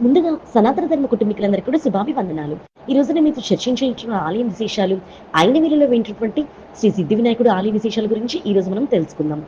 ముందుగా సనాతన ధర్మ కుటుంబీకులందరికీ కూడా శుభాభివందనాలు. ఈ రోజు నేను మీతో చర్చించేస్తున్న ఆలయం విశేషాలు, ఐనవేలులో వేయించినటువంటి శ్రీ సిద్ధి వినాయకుడు ఆలయ విశేషాల గురించి ఈ రోజు మనం తెలుసుకుందాం.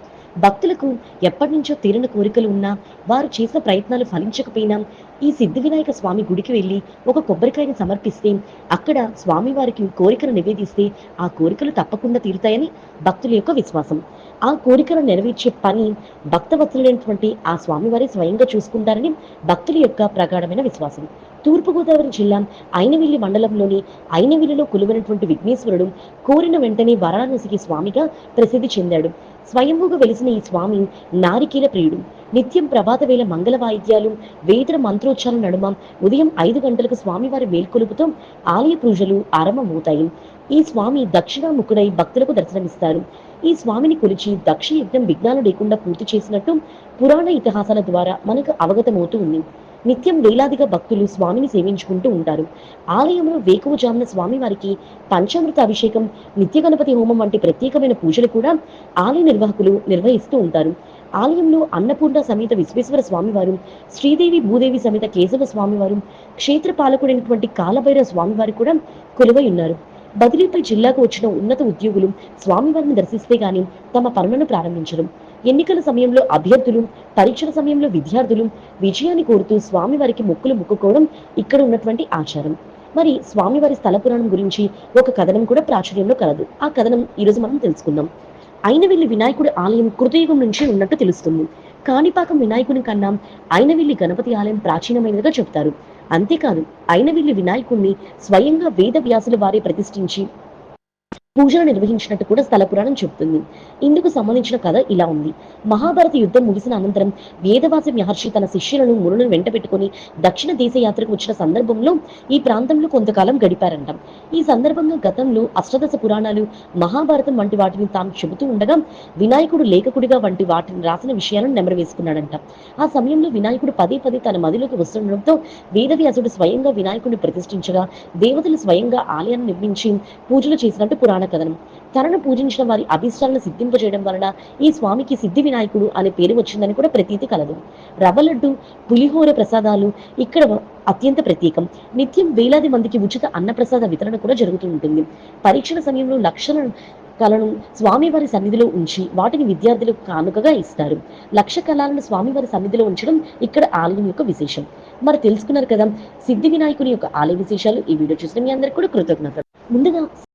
భక్తులకు ఎప్పటినుంచో తీరని కోరికలు ఉన్నా, వారు చేసిన ప్రయత్నాలు ఫలించకపోయినా, ఈ సిద్ధి వినాయక స్వామి గుడికి వెళ్లి ఒక కొబ్బరికాయని సమర్పిస్తే, అక్కడ స్వామివారికి కోరికను నివేదిస్తే, ఆ కోరికలు తప్పకుండా తీరుతాయని భక్తుల యొక్క విశ్వాసం. ఆ కోరికను నెరవేర్చే పని భక్తవత్సలుడైనటువంటి ఆ స్వామివారే స్వయంగా చూసుకుంటారని భక్తుల యొక్క ప్రగాఢమైన విశ్వాసం. తూర్పుగోదావరి జిల్లా అయినవిల్లి మండలంలోని అయినవిల్లిలో కొలువైనటువంటి విఘ్నేశ్వరుడు కోరిన వెంటనే వరాలనొసగే స్వామిగా ప్రసిద్ధి చెందాడు. స్వయంభూగా వెలిసిన ఈ స్వామి నారికేల ప్రియుడు. నిత్యం ప్రభాత వేళ మంగళ వాయిద్యాలు, వేద మంత్రోచ్చారణ నడుమ ఉదయం 5 గంటలకు స్వామివారి మేల్కొలుపుతో ఆలయ పూజలు ఆరంభమవుతాయి. ఈ స్వామి దక్షిణాముఖుడై భక్తులకు దర్శనమిస్తారు. ఈ స్వామిని కొలిచి దక్ష యజ్ఞం విఘ్నాలు లేకుండా పూర్తి చేసినట్టు పురాణ ఇతిహాసాల ద్వారా మనకు అవగతమవుతూ ఉంది. నిత్యం వేలాదిగా భక్తులు స్వామిని సేవించుకుంటూ ఉంటారు. ఆలయంలో వేకువజామున స్వామివారికి పంచామృత అభిషేకం, నిత్య గణపతి హోమం వంటి ప్రత్యేకమైన పూజలు కూడా ఆలయ నిర్వాహకులు నిర్వహిస్తూ ఉంటారు. ఆలయంలో అన్నపూర్ణ సమేత విశ్వేశ్వర స్వామివారు, శ్రీదేవి భూదేవి సమేత కేశవ స్వామివారు, క్షేత్ర పాలకుడైనటువంటి కాలభైరవ స్వామివారు కూడా కొలువై ఉన్నారు. బదిలీపై జిల్లాకు వచ్చిన ఉన్నత ఉద్యోగులు స్వామివారిని దర్శిస్తే గాని తమ పనులను ప్రారంభించరు. ఎన్నికల సమయంలో అభ్యర్థులు, పరీక్షల సమయంలో విద్యార్థులు విజయాన్ని కోరుతూ స్వామివారికి మొక్కులు మొక్కుకోవడం ఇక్కడ ఉన్నటువంటి ఆచారం. మరి స్వామివారి స్థల పురాణం గురించి ఒక కథనం కూడా ప్రాచుర్యంలో కలదు. ఆ కథనం ఈరోజు మనం తెలుసుకుందాం. అయినవిల్లి వినాయకుడి ఆలయం కృతయుగం నుంచి ఉన్నట్టు తెలుస్తుంది. కాణిపాకం వినాయకుని కన్నా అయినవిల్లి గణపతి ఆలయం ప్రాచీనమైనదిగా చెప్తారు. అంతేకాదు, అయినవిల్లి వినాయకుడిని స్వయంగా వేద వ్యాసుల వారే ప్రతిష్ఠించి పూజలు నిర్వహించినట్టు కూడా స్థల పురాణం చెబుతుంది. ఇందుకు సంబంధించిన కథ ఇలా ఉంది. మహాభారత యుద్ధం ముగిసిన అనంతరం వేదవాసి మహర్షి తన శిష్యులను మునులను వెంట పెట్టుకుని దక్షిణ దేశ యాత్రకు వచ్చిన సందర్భంలో ఈ ప్రాంతంలో కొంతకాలం గడిపారంట. ఈ సందర్భంగా గతంలో అష్టదశ పురాణాలు, మహాభారతం వంటి వాటిని తాను చెబుతూ ఉండగా వినాయకుడు లేఖకుడిగా వంటి వాటిని రాసిన విషయాలను నెమరు వేసుకున్నాడంట. ఆ సమయంలో వినాయకుడు పదే పదే తన మదిలోకి వస్తుండడంతో వేదవ్యాసుడు స్వయంగా వినాయకుడిని ప్రతిష్ఠించగా దేవతలు స్వయంగా ఆలయాన్ని నిర్మించి పూజలు చేసినట్టు పురాణ కథనం. తనను పూజించిన వారి అభిష్టాలను సిద్ధింపజేయడం వలన ఈ స్వామికి సిద్ధి వినాయకుడు అనే పేరు వచ్చిందని కూడా ప్రతీతి కలదు. రవ్వ లడ్డు, పులిహోర ప్రసాదాలు ఇక్కడ అత్యంత ప్రత్యేకం. నిత్యం వేలాది మందికి ఉచిత అన్నప్రసాద వితరణ కూడా జరుగుతూ ఉంటుంది. పరీక్షల సమయంలో లక్షల కళను స్వామివారి సన్నిధిలో ఉంచి వాటిని విద్యార్థులకు కానుకగా ఇస్తారు. లక్ష కళలను స్వామివారి సన్నిధిలో ఉంచడం ఇక్కడ ఆలయం యొక్క విశేషం. మరి తెలుసుకున్నారు కదా సిద్ధి వినాయకుని యొక్క ఆలయ విశేషాలు. ఈ వీడియో చూసిన మీ అందరికీ కూడా కృతజ్ఞతలు. ముందుగా